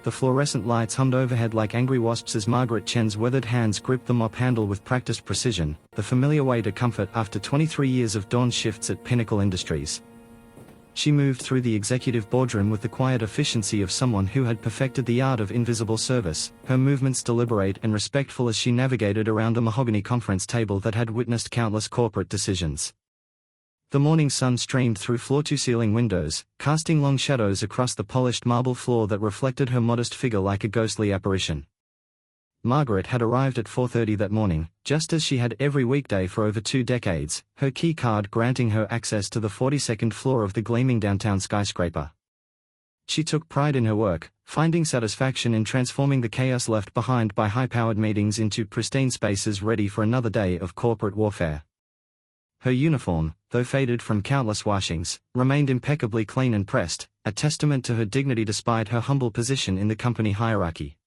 the fluorescent lights hummed overhead like angry wasps as Margaret Chen's weathered hands gripped the mop handle with practiced precision, the familiar way to comfort after 23 years of dawn shifts at Pinnacle Industries. She moved through the executive boardroom with the quiet efficiency of someone who had perfected the art of invisible service, her movements deliberate and respectful as she navigated around a mahogany conference table that had witnessed countless corporate decisions. The morning sun streamed through floor-to-ceiling windows, casting long shadows across the polished marble floor that reflected her modest figure like a ghostly apparition. Margaret had arrived at 4:30 that morning, just as she had every weekday for over 2 decades, her key card granting her access to the 42nd floor of the gleaming downtown skyscraper. She took pride in her work, finding satisfaction in transforming the chaos left behind by high-powered meetings into pristine spaces ready for another day of corporate warfare. Her uniform, though faded from countless washings, remained impeccably clean and pressed, a testament to her dignity despite her humble position in the company hierarchy.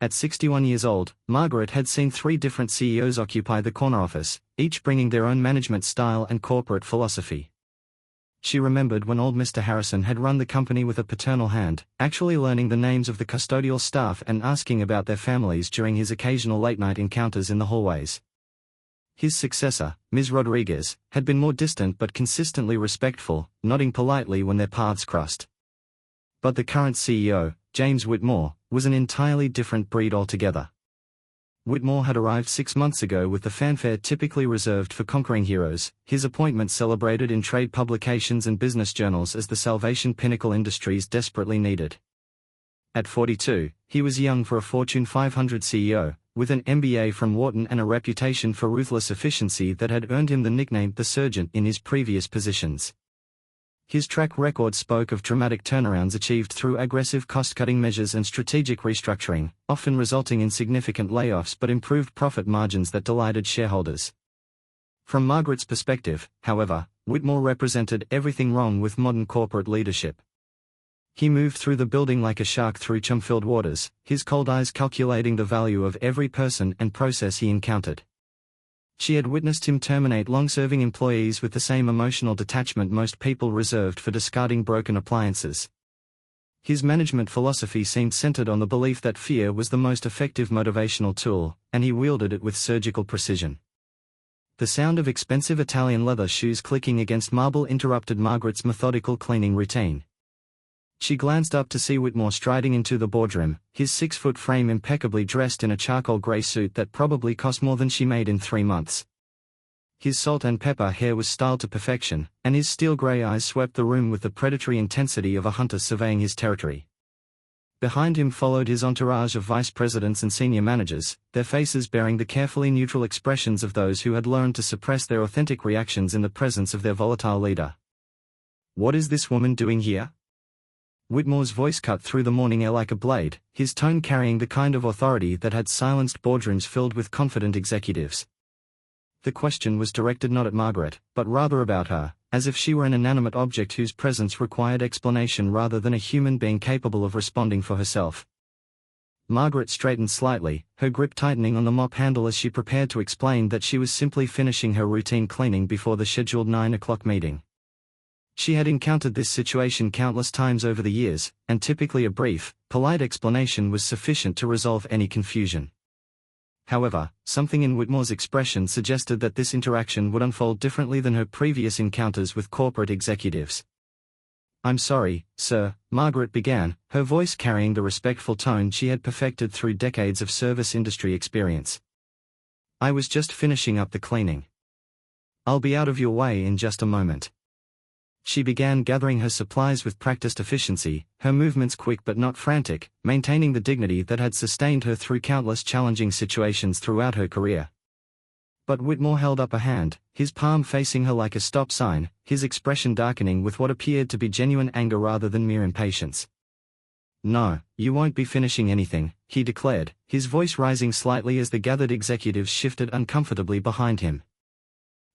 At 61 years old, Margaret had seen 3 different CEOs occupy the corner office, each bringing their own management style and corporate philosophy. She remembered when old Mr. Harrison had run the company with a paternal hand, actually learning the names of the custodial staff and asking about their families during his occasional late-night encounters in the hallways. His successor, Ms. Rodriguez, had been more distant but consistently respectful, nodding politely when their paths crossed. But the current CEO, James Whitmore, was an entirely different breed altogether. Whitmore had arrived 6 months ago with the fanfare typically reserved for conquering heroes, his appointment celebrated in trade publications and business journals as the salvation Pinnacle Industries desperately needed. At 42, he was young for a Fortune 500 CEO, with an MBA from Wharton and a reputation for ruthless efficiency that had earned him the nickname The Surgeon in his previous positions. His track record spoke of dramatic turnarounds achieved through aggressive cost-cutting measures and strategic restructuring, often resulting in significant layoffs but improved profit margins that delighted shareholders. From Margaret's perspective, however, Whitmore represented everything wrong with modern corporate leadership. He moved through the building like a shark through chum-filled waters, his cold eyes calculating the value of every person and process he encountered. She had witnessed him terminate long-serving employees with the same emotional detachment most people reserved for discarding broken appliances. His management philosophy seemed centered on the belief that fear was the most effective motivational tool, and he wielded it with surgical precision. The sound of expensive Italian leather shoes clicking against marble interrupted Margaret's methodical cleaning routine. She glanced up to see Whitmore striding into the boardroom, his 6-foot frame impeccably dressed in a charcoal grey suit that probably cost more than she made in 3 months. His salt and pepper hair was styled to perfection, and his steel grey eyes swept the room with the predatory intensity of a hunter surveying his territory. Behind him followed his entourage of vice presidents and senior managers, their faces bearing the carefully neutral expressions of those who had learned to suppress their authentic reactions in the presence of their volatile leader. "What is this woman doing here?" Whitmore's voice cut through the morning air like a blade, his tone carrying the kind of authority that had silenced boardrooms filled with confident executives. The question was directed not at Margaret, but rather about her, as if she were an inanimate object whose presence required explanation rather than a human being capable of responding for herself. Margaret straightened slightly, her grip tightening on the mop handle as she prepared to explain that she was simply finishing her routine cleaning before the scheduled 9 o'clock meeting. She had encountered this situation countless times over the years, and typically a brief, polite explanation was sufficient to resolve any confusion. However, something in Whitmore's expression suggested that this interaction would unfold differently than her previous encounters with corporate executives. "I'm sorry, sir," Margaret began, her voice carrying the respectful tone she had perfected through decades of service industry experience. "I was just finishing up the cleaning. I'll be out of your way in just a moment." She began gathering her supplies with practiced efficiency, her movements quick but not frantic, maintaining the dignity that had sustained her through countless challenging situations throughout her career. But Whitmore held up a hand, his palm facing her like a stop sign, his expression darkening with what appeared to be genuine anger rather than mere impatience. "No, you won't be finishing anything," he declared, his voice rising slightly as the gathered executives shifted uncomfortably behind him.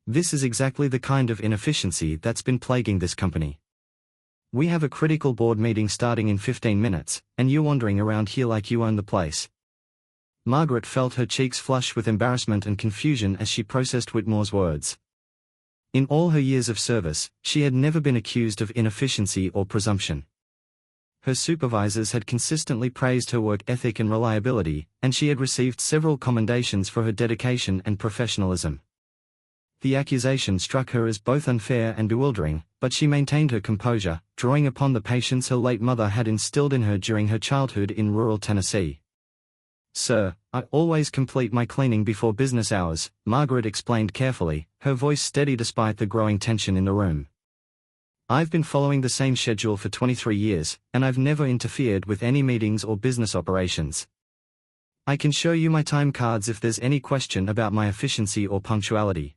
"This is exactly the kind of inefficiency that's been plaguing this company. We have a critical board meeting starting in 15 minutes, and you're wandering around here like you own the place." Margaret felt her cheeks flush with embarrassment and confusion as she processed Whitmore's words. In all her years of service, she had never been accused of inefficiency or presumption. Her supervisors had consistently praised her work ethic and reliability, and she had received several commendations for her dedication and professionalism. The accusation struck her as both unfair and bewildering, but she maintained her composure, drawing upon the patience her late mother had instilled in her during her childhood in rural Tennessee. "Sir, I always complete my cleaning before business hours," Margaret explained carefully, her voice steady despite the growing tension in the room. "I've been following the same schedule for 23 years, and I've never interfered with any meetings or business operations. I can show you my time cards if there's any question about my efficiency or punctuality."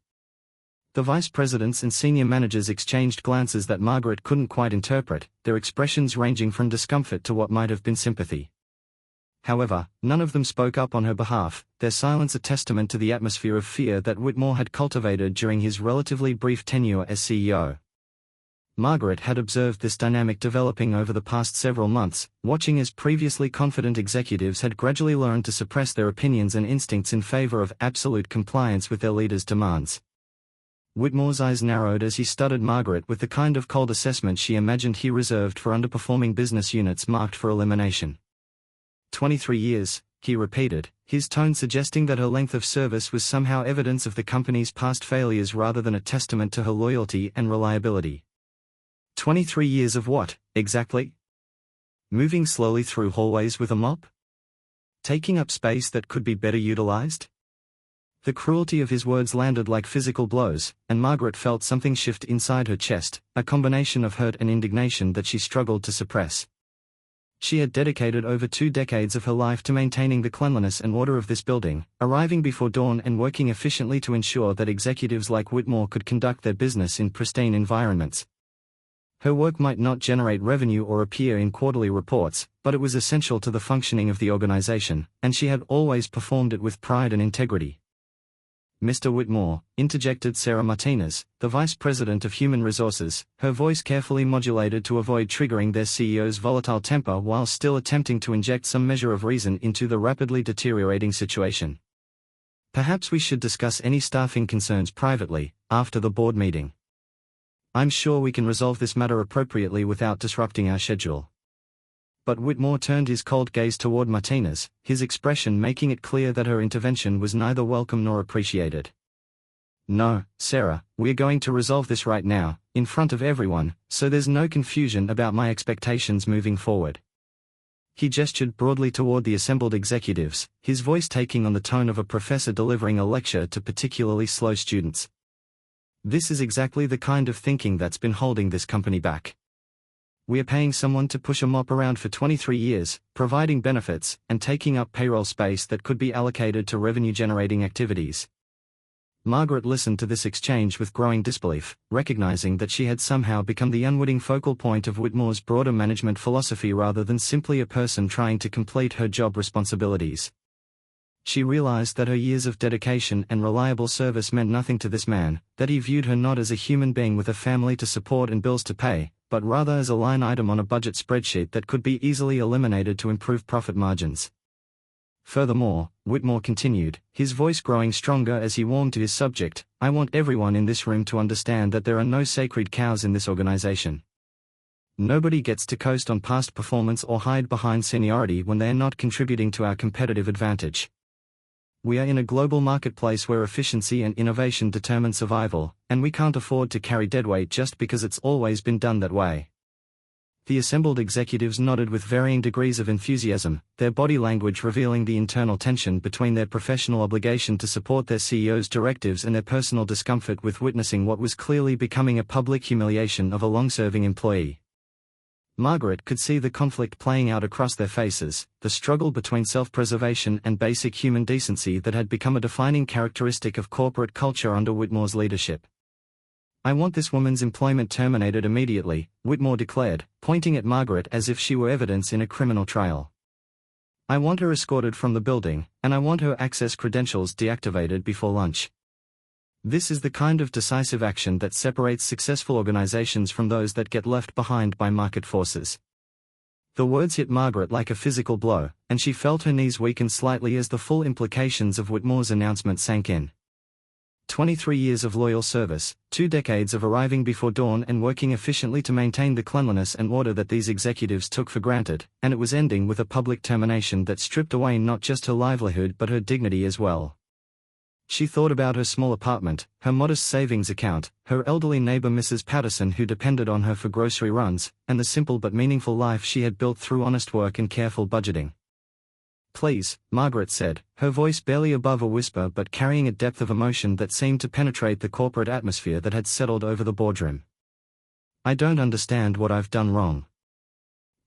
The vice presidents and senior managers exchanged glances that Margaret couldn't quite interpret, their expressions ranging from discomfort to what might have been sympathy. However, none of them spoke up on her behalf, their silence a testament to the atmosphere of fear that Whitmore had cultivated during his relatively brief tenure as CEO. Margaret had observed this dynamic developing over the past several months, watching as previously confident executives had gradually learned to suppress their opinions and instincts in favor of absolute compliance with their leaders' demands. Whitmore's eyes narrowed as he studied Margaret with the kind of cold assessment she imagined he reserved for underperforming business units marked for elimination. 23 years, he repeated, his tone suggesting that her length of service was somehow evidence of the company's past failures rather than a testament to her loyalty and reliability. 23 years of what, exactly? Moving slowly through hallways with a mop? Taking up space that could be better utilized? The cruelty of his words landed like physical blows, and Margaret felt something shift inside her chest, a combination of hurt and indignation that she struggled to suppress. She had dedicated over 2 decades of her life to maintaining the cleanliness and order of this building, arriving before dawn and working efficiently to ensure that executives like Whitmore could conduct their business in pristine environments. Her work might not generate revenue or appear in quarterly reports, but it was essential to the functioning of the organization, and she had always performed it with pride and integrity. "Mr. Whitmore," interjected Sarah Martinez, the Vice President of Human Resources, her voice carefully modulated to avoid triggering their CEO's volatile temper while still attempting to inject some measure of reason into the rapidly deteriorating situation. "Perhaps we should discuss any staffing concerns privately, after the board meeting. I'm sure we can resolve this matter appropriately without disrupting our schedule." But Whitmore turned his cold gaze toward Martinez, his expression making it clear that her intervention was neither welcome nor appreciated. "No, Sarah, we're going to resolve this right now, in front of everyone, so there's no confusion about my expectations moving forward." He gestured broadly toward the assembled executives, his voice taking on the tone of a professor delivering a lecture to particularly slow students. "This is exactly the kind of thinking that's been holding this company back. We're paying someone to push a mop around for 23 years, providing benefits, and taking up payroll space that could be allocated to revenue-generating activities." Margaret listened to this exchange with growing disbelief, recognizing that she had somehow become the unwitting focal point of Whitmore's broader management philosophy rather than simply a person trying to complete her job responsibilities. She realized that her years of dedication and reliable service meant nothing to this man, that he viewed her not as a human being with a family to support and bills to pay, but rather as a line item on a budget spreadsheet that could be easily eliminated to improve profit margins. Furthermore, Whitmore continued, his voice growing stronger as he warmed to his subject, "I want everyone in this room to understand that there are no sacred cows in this organization. Nobody gets to coast on past performance or hide behind seniority when they are not contributing to our competitive advantage. We are in a global marketplace where efficiency and innovation determine survival, and we can't afford to carry deadweight just because it's always been done that way." The assembled executives nodded with varying degrees of enthusiasm, their body language revealing the internal tension between their professional obligation to support their CEO's directives and their personal discomfort with witnessing what was clearly becoming a public humiliation of a long-serving employee. Margaret could see the conflict playing out across their faces, the struggle between self-preservation and basic human decency that had become a defining characteristic of corporate culture under Whitmore's leadership. "I want this woman's employment terminated immediately," Whitmore declared, pointing at Margaret as if she were evidence in a criminal trial. "I want her escorted from the building, and I want her access credentials deactivated before lunch." This is the kind of decisive action that separates successful organizations from those that get left behind by market forces. The words hit Margaret like a physical blow, and she felt her knees weaken slightly as the full implications of Whitmore's announcement sank in. 23 years of loyal service, 2 decades of arriving before dawn and working efficiently to maintain the cleanliness and order that these executives took for granted, and it was ending with a public termination that stripped away not just her livelihood but her dignity as well. She thought about her small apartment, her modest savings account, her elderly neighbor Mrs. Patterson who depended on her for grocery runs, and the simple but meaningful life she had built through honest work and careful budgeting. "Please," Margaret said, her voice barely above a whisper but carrying a depth of emotion that seemed to penetrate the corporate atmosphere that had settled over the boardroom. "I don't understand what I've done wrong.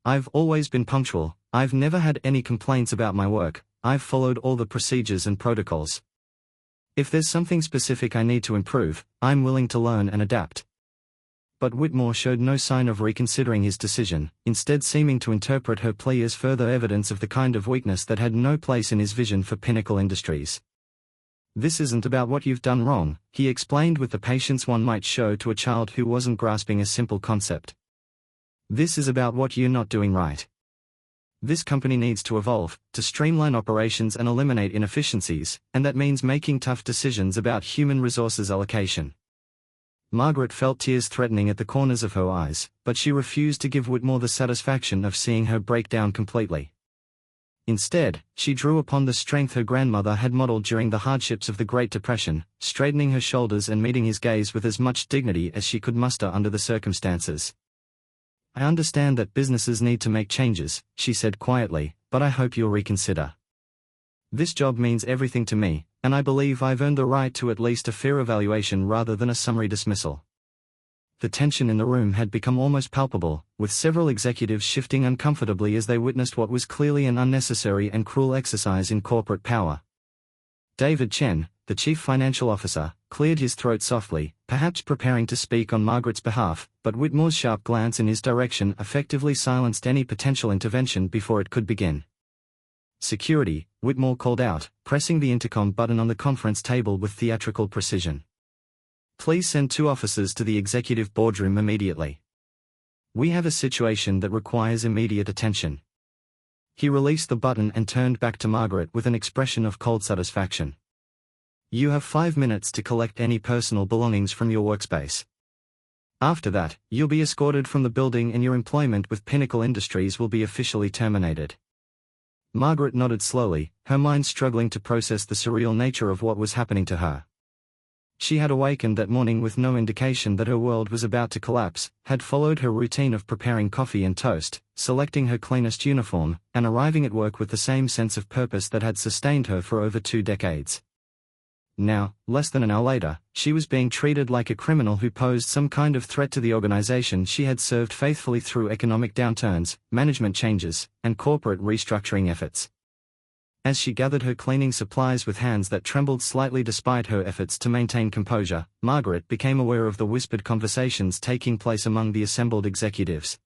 I've always been punctual, I've never had any complaints about my work, I've followed all the procedures and protocols. If there's something specific I need to improve, I'm willing to learn and adapt." But Whitmore showed no sign of reconsidering his decision, instead seeming to interpret her plea as further evidence of the kind of weakness that had no place in his vision for Pinnacle Industries. "This isn't about what you've done wrong," he explained with the patience one might show to a child who wasn't grasping a simple concept. "This is about what you're not doing right. This company needs to evolve, to streamline operations and eliminate inefficiencies, and that means making tough decisions about human resources allocation." Margaret felt tears threatening at the corners of her eyes, but she refused to give Whitmore the satisfaction of seeing her break down completely. Instead, she drew upon the strength her grandmother had modeled during the hardships of the Great Depression, straightening her shoulders and meeting his gaze with as much dignity as she could muster under the circumstances. "I understand that businesses need to make changes," she said quietly, "but I hope you'll reconsider. This job means everything to me, and I believe I've earned the right to at least a fair evaluation rather than a summary dismissal." The tension in the room had become almost palpable, with several executives shifting uncomfortably as they witnessed what was clearly an unnecessary and cruel exercise in corporate power. David Chen, the chief financial officer, cleared his throat softly, perhaps preparing to speak on Margaret's behalf, but Whitmore's sharp glance in his direction effectively silenced any potential intervention before it could begin. "Security," Whitmore called out, pressing the intercom button on the conference table with theatrical precision. "Please send 2 officers to the executive boardroom immediately. We have a situation that requires immediate attention." He released the button and turned back to Margaret with an expression of cold satisfaction. "You have 5 minutes to collect any personal belongings from your workspace. After that, you'll be escorted from the building and your employment with Pinnacle Industries will be officially terminated." Margaret nodded slowly, her mind struggling to process the surreal nature of what was happening to her. She had awakened that morning with no indication that her world was about to collapse, had followed her routine of preparing coffee and toast, selecting her cleanest uniform, and arriving at work with the same sense of purpose that had sustained her for over 2 decades. Now, less than an hour later, she was being treated like a criminal who posed some kind of threat to the organization she had served faithfully through economic downturns, management changes, and corporate restructuring efforts. As she gathered her cleaning supplies with hands that trembled slightly despite her efforts to maintain composure, Margaret became aware of the whispered conversations taking place among the assembled executives.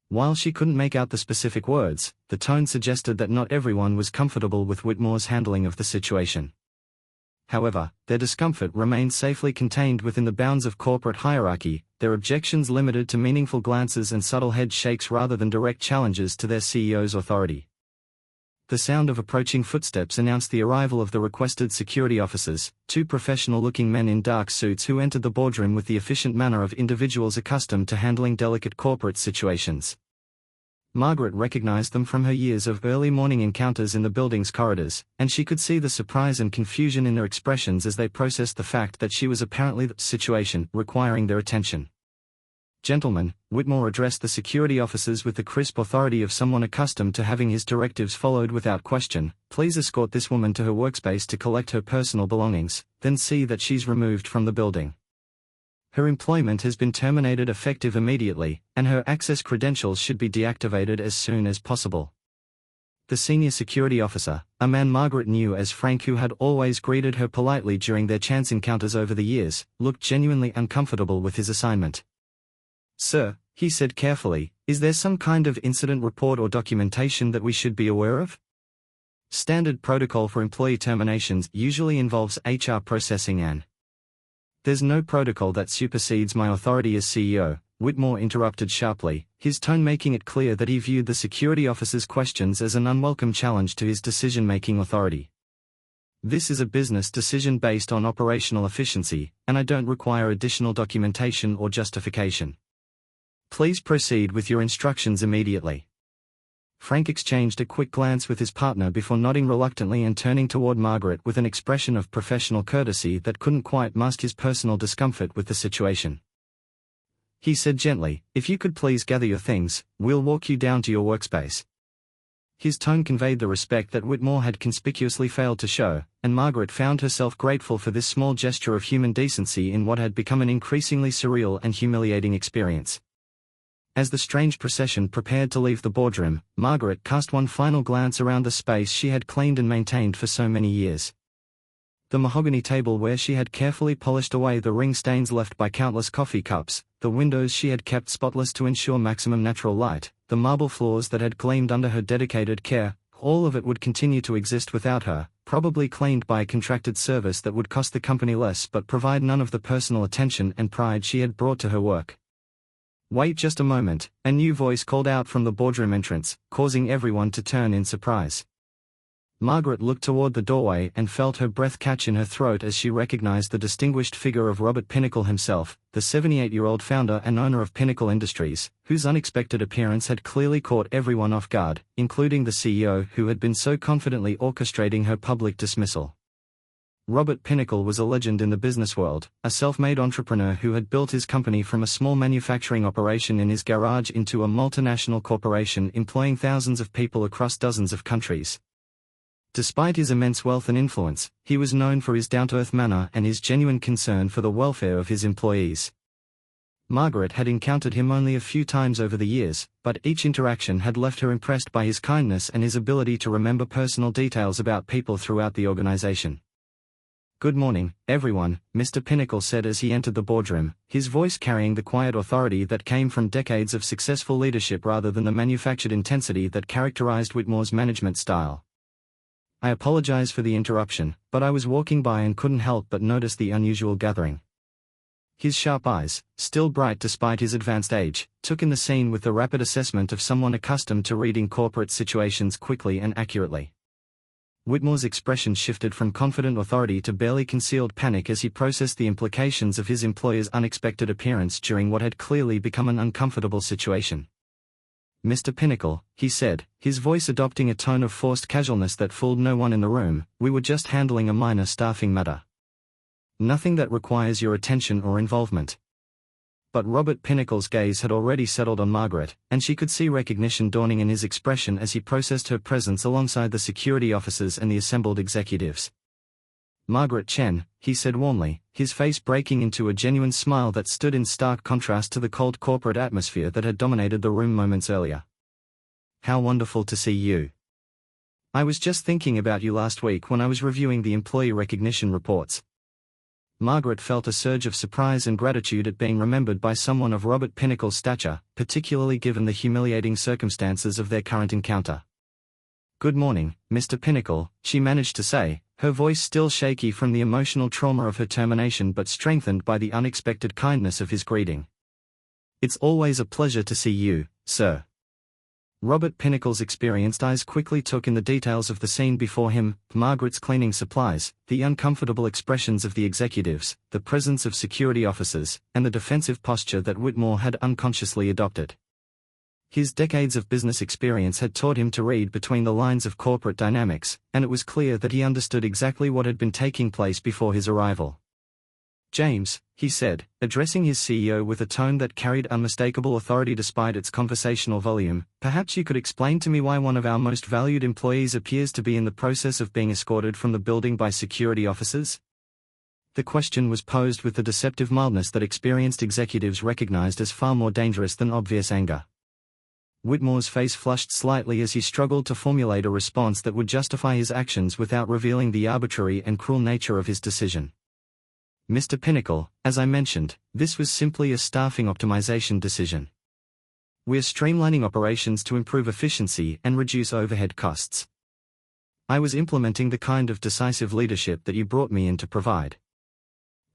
While she couldn't make out the specific words, the tone suggested that not everyone was comfortable with Whitmore's handling of the situation. However, their discomfort remained safely contained within the bounds of corporate hierarchy, their objections limited to meaningful glances and subtle head shakes rather than direct challenges to their CEO's authority. The sound of approaching footsteps announced the arrival of the requested security officers, 2 professional-looking men in dark suits who entered the boardroom with the efficient manner of individuals accustomed to handling delicate corporate situations. Margaret recognized them from her years of early morning encounters in the building's corridors, and she could see the surprise and confusion in their expressions as they processed the fact that she was apparently the situation requiring their attention. "Gentlemen," Whitmore addressed the security officers with the crisp authority of someone accustomed to having his directives followed without question, "please escort this woman to her workspace to collect her personal belongings, then see that she's removed from the building. Her employment has been terminated effective immediately, and her access credentials should be deactivated as soon as possible." The senior security officer, a man Margaret knew as Frank who had always greeted her politely during their chance encounters over the years, looked genuinely uncomfortable with his assignment. "Sir," he said carefully, "is there some kind of incident report or documentation that we should be aware of? Standard protocol for employee terminations usually involves HR processing and—" "There's no protocol that supersedes my authority as CEO," Whitmore interrupted sharply, his tone making it clear that he viewed the security officer's questions as an unwelcome challenge to his decision-making authority. This is a business decision based on operational efficiency, and I don't require additional documentation or justification. Please proceed with your instructions immediately. Frank exchanged a quick glance with his partner before nodding reluctantly and turning toward Margaret with an expression of professional courtesy that couldn't quite mask his personal discomfort with the situation. He said gently, "If you could please gather your things, we'll walk you down to your workspace." His tone conveyed the respect that Whitmore had conspicuously failed to show, and Margaret found herself grateful for this small gesture of human decency in what had become an increasingly surreal and humiliating experience. As the strange procession prepared to leave the boardroom, Margaret cast one final glance around the space she had cleaned and maintained for so many years. The mahogany table where she had carefully polished away the ring stains left by countless coffee cups, the windows she had kept spotless to ensure maximum natural light, the marble floors that had gleamed under her dedicated care, all of it would continue to exist without her, probably cleaned by a contracted service that would cost the company less but provide none of the personal attention and pride she had brought to her work. "Wait just a moment," a new voice called out from the boardroom entrance, causing everyone to turn in surprise. Margaret looked toward the doorway and felt her breath catch in her throat as she recognized the distinguished figure of Robert Pinnacle himself, the 78-year-old founder and owner of Pinnacle Industries, whose unexpected appearance had clearly caught everyone off guard, including the CEO who had been so confidently orchestrating her public dismissal. Robert Pinnacle was a legend in the business world, a self-made entrepreneur who had built his company from a small manufacturing operation in his garage into a multinational corporation employing thousands of people across dozens of countries. Despite his immense wealth and influence, he was known for his down-to-earth manner and his genuine concern for the welfare of his employees. Margaret had encountered him only a few times over the years, but each interaction had left her impressed by his kindness and his ability to remember personal details about people throughout the organization. "Good morning, everyone," Mr. Pinnacle said as he entered the boardroom, his voice carrying the quiet authority that came from decades of successful leadership rather than the manufactured intensity that characterized Whitmore's management style. "I apologize for the interruption, but I was walking by and couldn't help but notice the unusual gathering." His sharp eyes, still bright despite his advanced age, took in the scene with the rapid assessment of someone accustomed to reading corporate situations quickly and accurately. Whitmore's expression shifted from confident authority to barely concealed panic as he processed the implications of his employer's unexpected appearance during what had clearly become an uncomfortable situation. "Mr. Pinnacle," he said, his voice adopting a tone of forced casualness that fooled no one in the room, "we were just handling a minor staffing matter. Nothing that requires your attention or involvement." But Robert Pinnacle's gaze had already settled on Margaret, and she could see recognition dawning in his expression as he processed her presence alongside the security officers and the assembled executives. "Margaret Chen," he said warmly, his face breaking into a genuine smile that stood in stark contrast to the cold corporate atmosphere that had dominated the room moments earlier. "How wonderful to see you. I was just thinking about you last week when I was reviewing the employee recognition reports." Margaret felt a surge of surprise and gratitude at being remembered by someone of Robert Pinnacle's stature, particularly given the humiliating circumstances of their current encounter. "Good morning, Mr. Pinnacle," she managed to say, her voice still shaky from the emotional trauma of her termination but strengthened by the unexpected kindness of his greeting. "It's always a pleasure to see you, sir." Robert Pinnacle's experienced eyes quickly took in the details of the scene before him, Margaret's cleaning supplies, the uncomfortable expressions of the executives, the presence of security officers, and the defensive posture that Whitmore had unconsciously adopted. His decades of business experience had taught him to read between the lines of corporate dynamics, and it was clear that he understood exactly what had been taking place before his arrival. "James," he said, addressing his CEO with a tone that carried unmistakable authority despite its conversational volume, "perhaps you could explain to me why one of our most valued employees appears to be in the process of being escorted from the building by security officers?" The question was posed with the deceptive mildness that experienced executives recognized as far more dangerous than obvious anger. Whitmore's face flushed slightly as he struggled to formulate a response that would justify his actions without revealing the arbitrary and cruel nature of his decision. "Mr. Pinnacle, as I mentioned, this was simply a staffing optimization decision. We're streamlining operations to improve efficiency and reduce overhead costs. I was implementing the kind of decisive leadership that you brought me in to provide."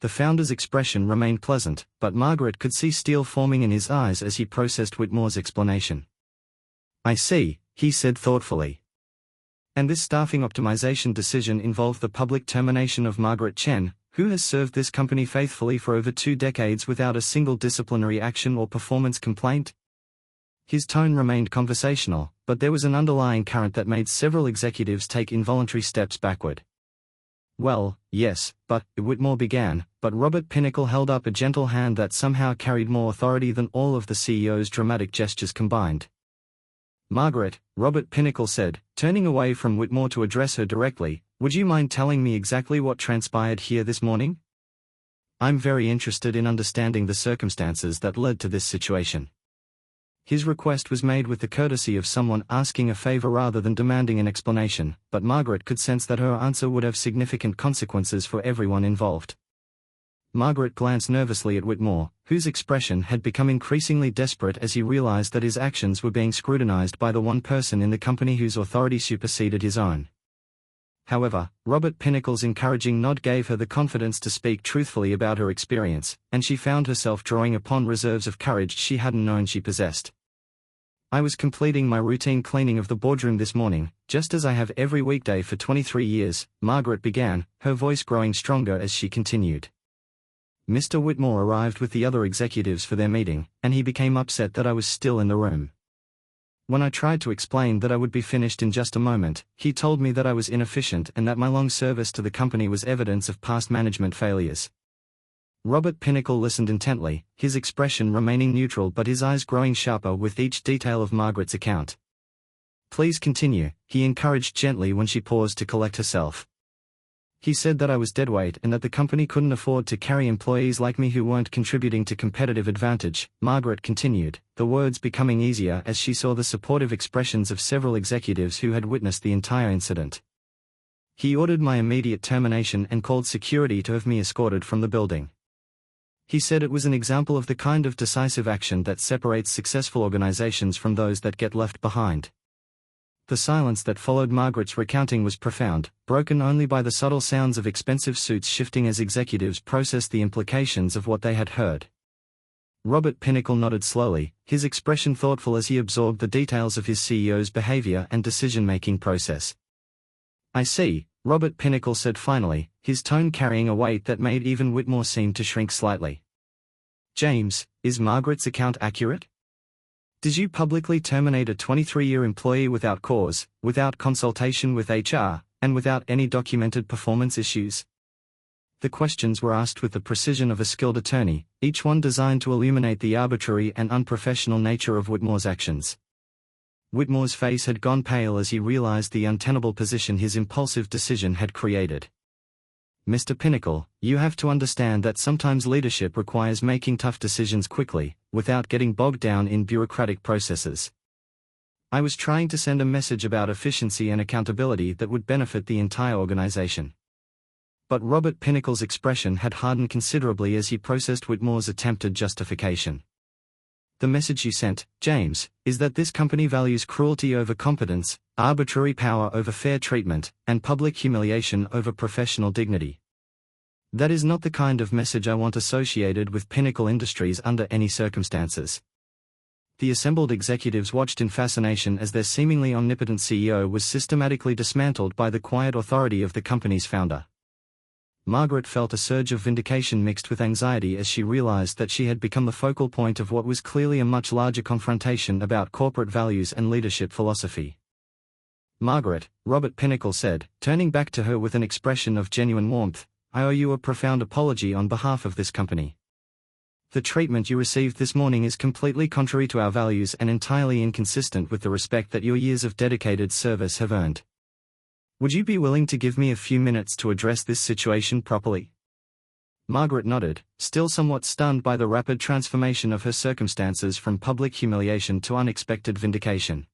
The founder's expression remained pleasant, but Margaret could see steel forming in his eyes as he processed Whitmore's explanation. "I see," he said thoughtfully. And this staffing optimization decision involved the public termination of Margaret Chen, who has served this company faithfully for over 2 decades without a single disciplinary action or performance complaint. His tone remained conversational, but there was an underlying current that made several executives take involuntary steps backward. Well, yes, but, Whitmore began, but Robert Pinnacle held up a gentle hand that somehow carried more authority than all of the CEO's dramatic gestures combined. Margaret, Robert Pinnacle said, turning away from Whitmore to address her directly, would you mind telling me exactly what transpired here this morning? I'm very interested in understanding the circumstances that led to this situation. His request was made with the courtesy of someone asking a favor rather than demanding an explanation, but Margaret could sense that her answer would have significant consequences for everyone involved. Margaret glanced nervously at Whitmore, whose expression had become increasingly desperate as he realized that his actions were being scrutinized by the one person in the company whose authority superseded his own. However, Robert Pinnacle's encouraging nod gave her the confidence to speak truthfully about her experience, and she found herself drawing upon reserves of courage she hadn't known she possessed. I was completing my routine cleaning of the boardroom this morning, just as I have every weekday for 23 years, Margaret began, her voice growing stronger as she continued. Mr. Whitmore arrived with the other executives for their meeting, and he became upset that I was still in the room. When I tried to explain that I would be finished in just a moment, he told me that I was inefficient and that my long service to the company was evidence of past management failures. Robert Pinnacle listened intently, his expression remaining neutral but his eyes growing sharper with each detail of Margaret's account. Please continue, he encouraged gently when she paused to collect herself. He said that I was deadweight and that the company couldn't afford to carry employees like me who weren't contributing to competitive advantage, Margaret continued, the words becoming easier as she saw the supportive expressions of several executives who had witnessed the entire incident. He ordered my immediate termination and called security to have me escorted from the building. He said it was an example of the kind of decisive action that separates successful organizations from those that get left behind. The silence that followed Margaret's recounting was profound, broken only by the subtle sounds of expensive suits shifting as executives processed the implications of what they had heard. Robert Pinnacle nodded slowly, his expression thoughtful as he absorbed the details of his CEO's behavior and decision-making process. I see, Robert Pinnacle said finally, his tone carrying a weight that made even Whitmore seem to shrink slightly. James, is Margaret's account accurate? Did you publicly terminate a 23-year employee without cause, without consultation with HR, and without any documented performance issues? The questions were asked with the precision of a skilled attorney, each one designed to illuminate the arbitrary and unprofessional nature of Whitmore's actions. Whitmore's face had gone pale as he realized the untenable position his impulsive decision had created. Mr. Pinnacle, you have to understand that sometimes leadership requires making tough decisions quickly, without getting bogged down in bureaucratic processes. I was trying to send a message about efficiency and accountability that would benefit the entire organization. But Robert Pinnacle's expression had hardened considerably as he processed Whitmore's attempted justification. The message you sent, James, is that this company values cruelty over competence, arbitrary power over fair treatment, and public humiliation over professional dignity. That is not the kind of message I want associated with Pinnacle Industries under any circumstances. The assembled executives watched in fascination as their seemingly omnipotent CEO was systematically dismantled by the quiet authority of the company's founder. Margaret felt a surge of vindication mixed with anxiety as she realized that she had become the focal point of what was clearly a much larger confrontation about corporate values and leadership philosophy. Margaret, Robert Pinnacle said, turning back to her with an expression of genuine warmth, I owe you a profound apology on behalf of this company. The treatment you received this morning is completely contrary to our values and entirely inconsistent with the respect that your years of dedicated service have earned. Would you be willing to give me a few minutes to address this situation properly? Margaret nodded, still somewhat stunned by the rapid transformation of her circumstances from public humiliation to unexpected vindication.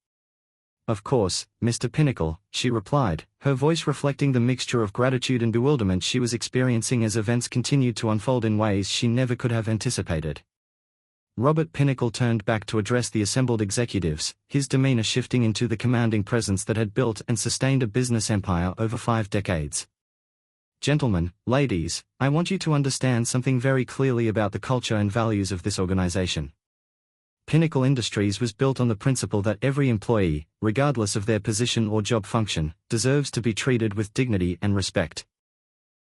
Of course, Mr. Pinnacle, she replied, her voice reflecting the mixture of gratitude and bewilderment she was experiencing as events continued to unfold in ways she never could have anticipated. Robert Pinnacle turned back to address the assembled executives, his demeanor shifting into the commanding presence that had built and sustained a business empire over 5 decades. Gentlemen, ladies, I want you to understand something very clearly about the culture and values of this organization. Pinnacle Industries was built on the principle that every employee, regardless of their position or job function, deserves to be treated with dignity and respect.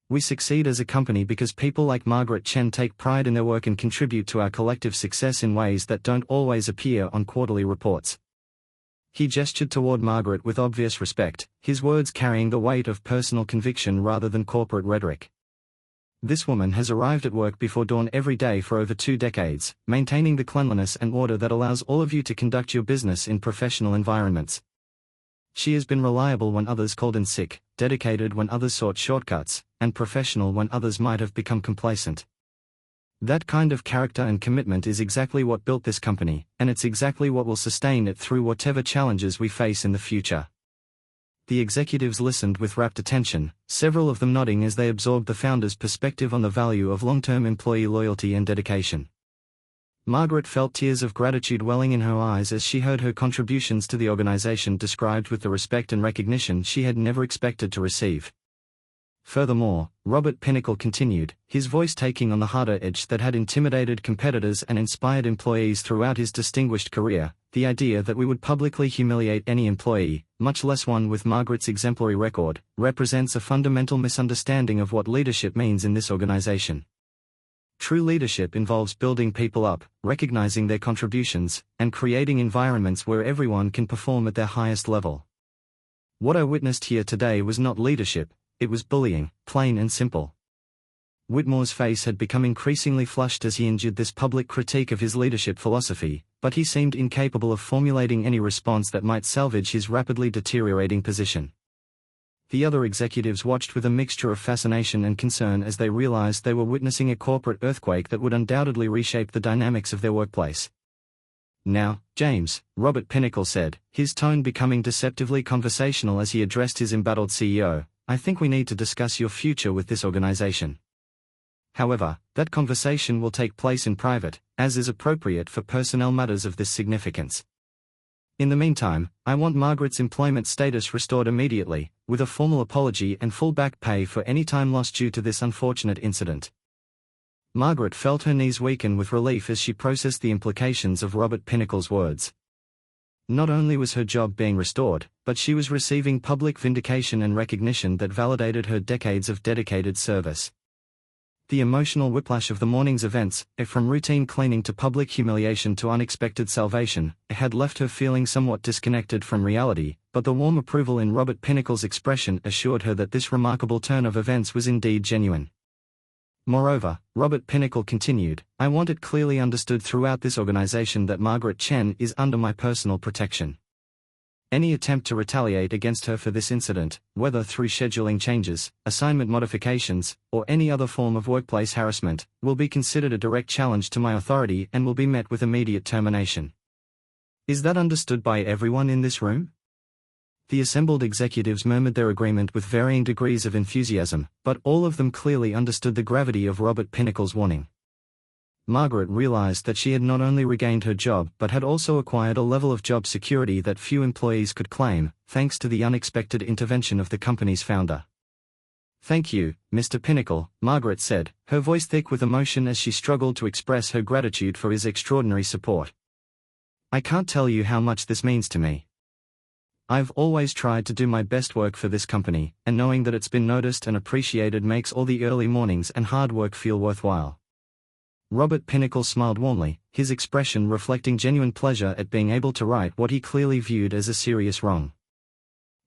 We succeed as a company because people like Margaret Chen take pride in their work and contribute to our collective success in ways that don't always appear on quarterly reports. He gestured toward Margaret with obvious respect, his words carrying the weight of personal conviction rather than corporate rhetoric. This woman has arrived at work before dawn every day for over 2 decades, maintaining the cleanliness and order that allows all of you to conduct your business in professional environments. She has been reliable when others called in sick, dedicated when others sought shortcuts, and professional when others might have become complacent. That kind of character and commitment is exactly what built this company, and it's exactly what will sustain it through whatever challenges we face in the future. The executives listened with rapt attention, several of them nodding as they absorbed the founder's perspective on the value of long-term employee loyalty and dedication. Margaret felt tears of gratitude welling in her eyes as she heard her contributions to the organization described with the respect and recognition she had never expected to receive. Furthermore, Robert Pinnacle continued, his voice taking on the harder edge that had intimidated competitors and inspired employees throughout his distinguished career, the idea that we would publicly humiliate any employee, much less one with Margaret's exemplary record, represents a fundamental misunderstanding of what leadership means in this organization. True leadership involves building people up, recognizing their contributions, and creating environments where everyone can perform at their highest level. What I witnessed here today was not leadership, it was bullying, plain and simple. Whitmore's face had become increasingly flushed as he endured this public critique of his leadership philosophy, but he seemed incapable of formulating any response that might salvage his rapidly deteriorating position. The other executives watched with a mixture of fascination and concern as they realized they were witnessing a corporate earthquake that would undoubtedly reshape the dynamics of their workplace. "Now, James," Robert Pinnacle said, his tone becoming deceptively conversational as he addressed his embattled CEO, "I think we need to discuss your future with this organization. However, that conversation will take place in private, as is appropriate for personnel matters of this significance. In the meantime, I want Margaret's employment status restored immediately, with a formal apology and full back pay for any time lost due to this unfortunate incident." Margaret felt her knees weaken with relief as she processed the implications of Robert Pinnacle's words. Not only was her job being restored, but she was receiving public vindication and recognition that validated her decades of dedicated service. The emotional whiplash of the morning's events, from routine cleaning to public humiliation to unexpected salvation, had left her feeling somewhat disconnected from reality, but the warm approval in Robert Pinnacle's expression assured her that this remarkable turn of events was indeed genuine. Moreover, Robert Pinnacle continued, "I want it clearly understood throughout this organization that Margaret Chen is under my personal protection. Any attempt to retaliate against her for this incident, whether through scheduling changes, assignment modifications, or any other form of workplace harassment, will be considered a direct challenge to my authority and will be met with immediate termination. Is that understood by everyone in this room?" The assembled executives murmured their agreement with varying degrees of enthusiasm, but all of them clearly understood the gravity of Robert Pinnacle's warning. Margaret realized that she had not only regained her job but had also acquired a level of job security that few employees could claim, thanks to the unexpected intervention of the company's founder. "Thank you, Mr. Pinnacle," Margaret said, her voice thick with emotion as she struggled to express her gratitude for his extraordinary support. "I can't tell you how much this means to me. I've always tried to do my best work for this company, and knowing that it's been noticed and appreciated makes all the early mornings and hard work feel worthwhile." Robert Pinnacle smiled warmly, his expression reflecting genuine pleasure at being able to right what he clearly viewed as a serious wrong.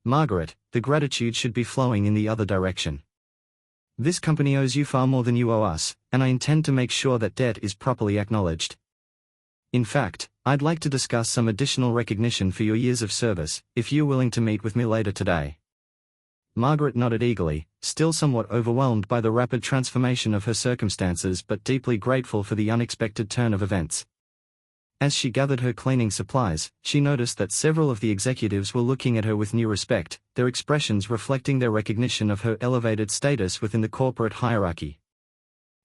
"Margaret, the gratitude should be flowing in the other direction. This company owes you far more than you owe us, and I intend to make sure that debt is properly acknowledged. In fact, I'd like to discuss some additional recognition for your years of service, if you're willing to meet with me later today." Margaret nodded eagerly, still somewhat overwhelmed by the rapid transformation of her circumstances but deeply grateful for the unexpected turn of events. As she gathered her cleaning supplies, she noticed that several of the executives were looking at her with new respect, their expressions reflecting their recognition of her elevated status within the corporate hierarchy.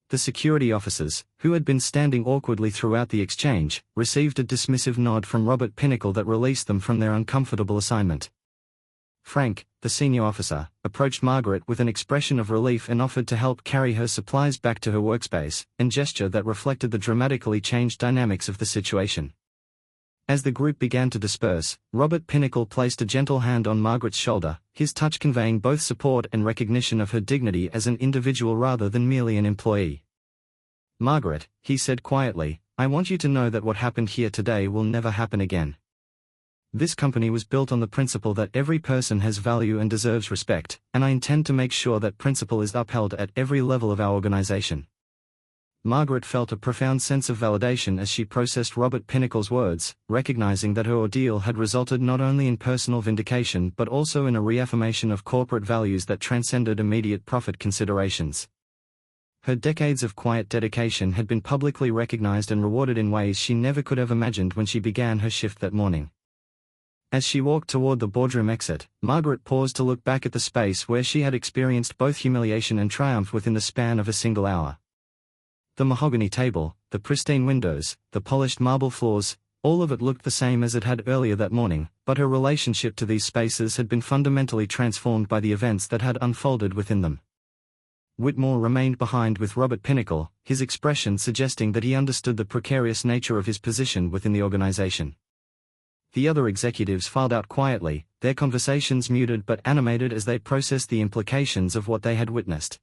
The security officers, who had been standing awkwardly throughout the exchange, received a dismissive nod from Robert Pinnacle that released them from their uncomfortable assignment. Frank, the senior officer, approached Margaret with an expression of relief and offered to help carry her supplies back to her workspace, a gesture that reflected the dramatically changed dynamics of the situation. As the group began to disperse, Robert Pinnacle placed a gentle hand on Margaret's shoulder, his touch conveying both support and recognition of her dignity as an individual rather than merely an employee. "Margaret," he said quietly, "I want you to know that what happened here today will never happen again. This company was built on the principle that every person has value and deserves respect, and I intend to make sure that principle is upheld at every level of our organization." Margaret felt a profound sense of validation as she processed Robert Pinnacle's words, recognizing that her ordeal had resulted not only in personal vindication but also in a reaffirmation of corporate values that transcended immediate profit considerations. Her decades of quiet dedication had been publicly recognized and rewarded in ways she never could have imagined when she began her shift that morning. As she walked toward the boardroom exit, Margaret paused to look back at the space where she had experienced both humiliation and triumph within the span of a single hour. The mahogany table, the pristine windows, the polished marble floors, all of it looked the same as it had earlier that morning, but her relationship to these spaces had been fundamentally transformed by the events that had unfolded within them. Whitmore remained behind with Robert Pinnacle, his expression suggesting that he understood the precarious nature of his position within the organization. The other executives filed out quietly, their conversations muted but animated as they processed the implications of what they had witnessed.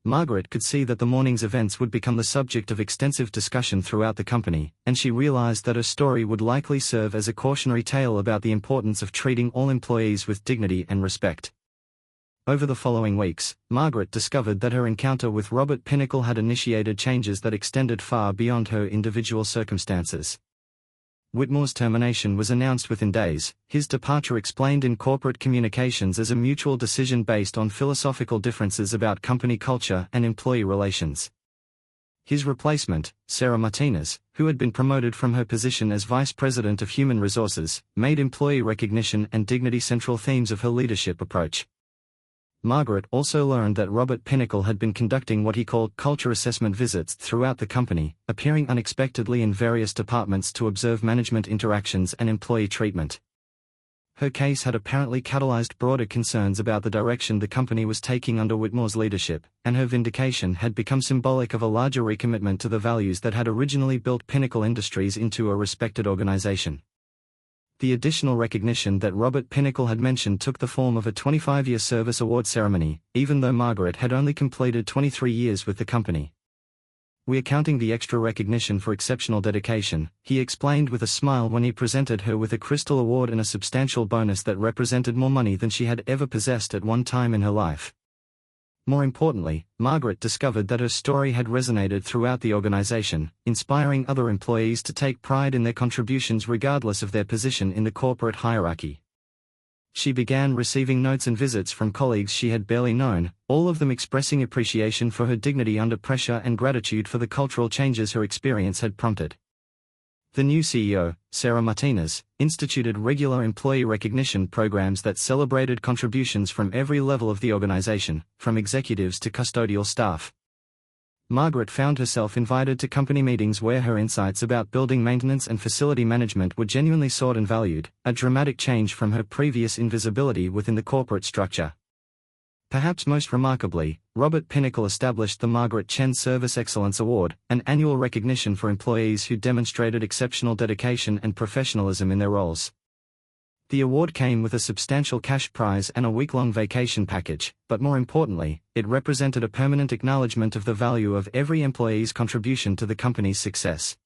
Margaret could see that the morning's events would become the subject of extensive discussion throughout the company, and she realized that her story would likely serve as a cautionary tale about the importance of treating all employees with dignity and respect. Over the following weeks, Margaret discovered that her encounter with Robert Pinnacle had initiated changes that extended far beyond her individual circumstances. Whitmore's termination was announced within days, his departure explained in corporate communications as a mutual decision based on philosophical differences about company culture and employee relations. His replacement, Sarah Martinez, who had been promoted from her position as Vice President of Human Resources, made employee recognition and dignity central themes of her leadership approach. Margaret also learned that Robert Pinnacle had been conducting what he called culture assessment visits throughout the company, appearing unexpectedly in various departments to observe management interactions and employee treatment. Her case had apparently catalyzed broader concerns about the direction the company was taking under Whitmore's leadership, and her vindication had become symbolic of a larger recommitment to the values that had originally built Pinnacle Industries into a respected organization. The additional recognition that Robert Pinnacle had mentioned took the form of a 25-year service award ceremony, even though Margaret had only completed 23 years with the company. "We are counting the extra recognition for exceptional dedication," he explained with a smile when he presented her with a crystal award and a substantial bonus that represented more money than she had ever possessed at one time in her life. More importantly, Margaret discovered that her story had resonated throughout the organization, inspiring other employees to take pride in their contributions regardless of their position in the corporate hierarchy. She began receiving notes and visits from colleagues she had barely known, all of them expressing appreciation for her dignity under pressure and gratitude for the cultural changes her experience had prompted. The new CEO, Sarah Martinez, instituted regular employee recognition programs that celebrated contributions from every level of the organization, from executives to custodial staff. Margaret found herself invited to company meetings where her insights about building maintenance and facility management were genuinely sought and valued, a dramatic change from her previous invisibility within the corporate structure. Perhaps most remarkably, Robert Pinnacle established the Margaret Chen Service Excellence Award, an annual recognition for employees who demonstrated exceptional dedication and professionalism in their roles. The award came with a substantial cash prize and a week-long vacation package, but more importantly, it represented a permanent acknowledgement of the value of every employee's contribution to the company's success.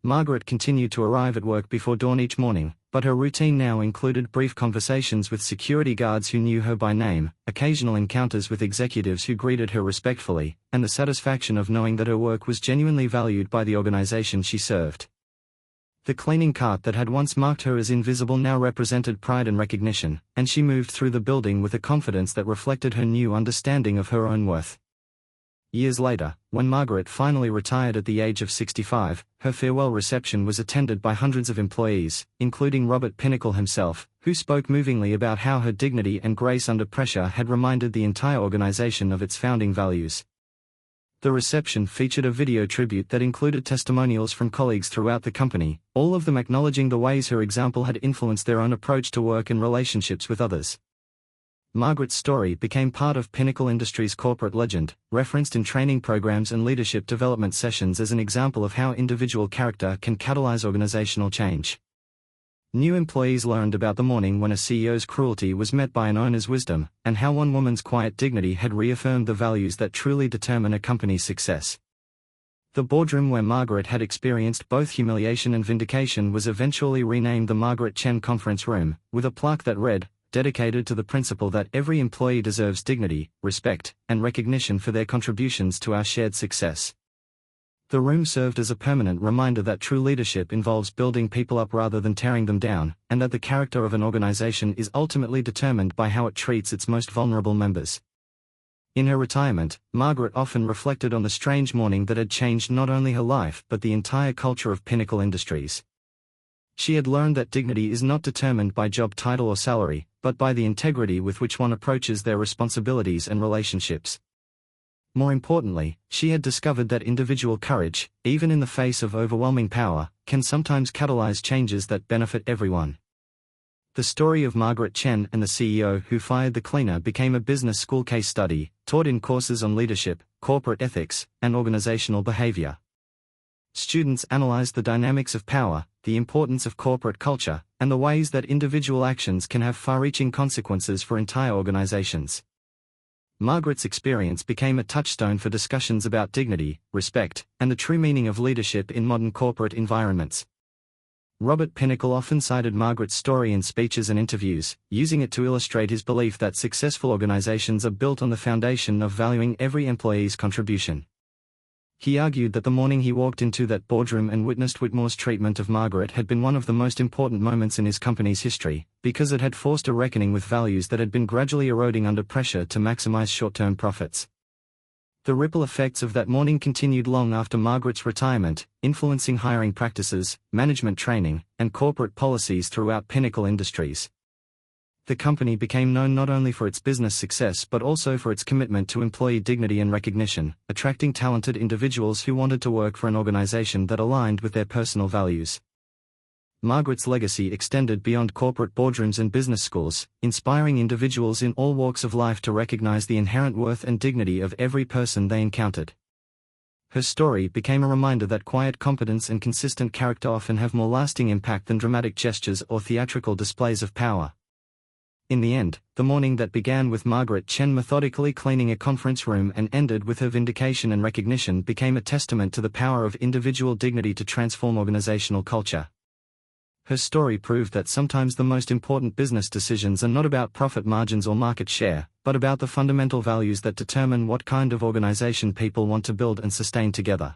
Margaret continued to arrive at work before dawn each morning, but her routine now included brief conversations with security guards who knew her by name, occasional encounters with executives who greeted her respectfully, and the satisfaction of knowing that her work was genuinely valued by the organization she served. The cleaning cart that had once marked her as invisible now represented pride and recognition, and she moved through the building with a confidence that reflected her new understanding of her own worth. Years later, when Margaret finally retired at the age of 65, her farewell reception was attended by hundreds of employees, including Robert Pinnacle himself, who spoke movingly about how her dignity and grace under pressure had reminded the entire organization of its founding values. The reception featured a video tribute that included testimonials from colleagues throughout the company, all of them acknowledging the ways her example had influenced their own approach to work and relationships with others. Margaret's story became part of Pinnacle Industries' corporate legend, referenced in training programs and leadership development sessions as an example of how individual character can catalyze organizational change. New employees learned about the morning when a CEO's cruelty was met by an owner's wisdom, and how one woman's quiet dignity had reaffirmed the values that truly determine a company's success. The boardroom where Margaret had experienced both humiliation and vindication was eventually renamed the Margaret Chen Conference Room, with a plaque that read, "Dedicated to the principle that every employee deserves dignity, respect, and recognition for their contributions to our shared success." The room served as a permanent reminder that true leadership involves building people up rather than tearing them down, and that the character of an organization is ultimately determined by how it treats its most vulnerable members. In her retirement, Margaret often reflected on the strange morning that had changed not only her life but the entire culture of Pinnacle Industries. She had learned that dignity is not determined by job title or salary, but by the integrity with which one approaches their responsibilities and relationships. More importantly, she had discovered that individual courage, even in the face of overwhelming power, can sometimes catalyze changes that benefit everyone. The story of Margaret Chen and the CEO who fired the cleaner became a business school case study, taught in courses on leadership, corporate ethics, and organizational behavior. Students analyzed the dynamics of power, the importance of corporate culture, and the ways that individual actions can have far-reaching consequences for entire organizations. Margaret's experience became a touchstone for discussions about dignity, respect, and the true meaning of leadership in modern corporate environments. Robert Pinnacle often cited Margaret's story in speeches and interviews, using it to illustrate his belief that successful organizations are built on the foundation of valuing every employee's contribution. He argued that the morning he walked into that boardroom and witnessed Whitmore's treatment of Margaret had been one of the most important moments in his company's history, because it had forced a reckoning with values that had been gradually eroding under pressure to maximize short-term profits. The ripple effects of that morning continued long after Margaret's retirement, influencing hiring practices, management training, and corporate policies throughout Pinnacle Industries. The company became known not only for its business success but also for its commitment to employee dignity and recognition, attracting talented individuals who wanted to work for an organization that aligned with their personal values. Margaret's legacy extended beyond corporate boardrooms and business schools, inspiring individuals in all walks of life to recognize the inherent worth and dignity of every person they encountered. Her story became a reminder that quiet competence and consistent character often have more lasting impact than dramatic gestures or theatrical displays of power. In the end, the morning that began with Margaret Chen methodically cleaning a conference room and ended with her vindication and recognition became a testament to the power of individual dignity to transform organizational culture. Her story proved that sometimes the most important business decisions are not about profit margins or market share, but about the fundamental values that determine what kind of organization people want to build and sustain together.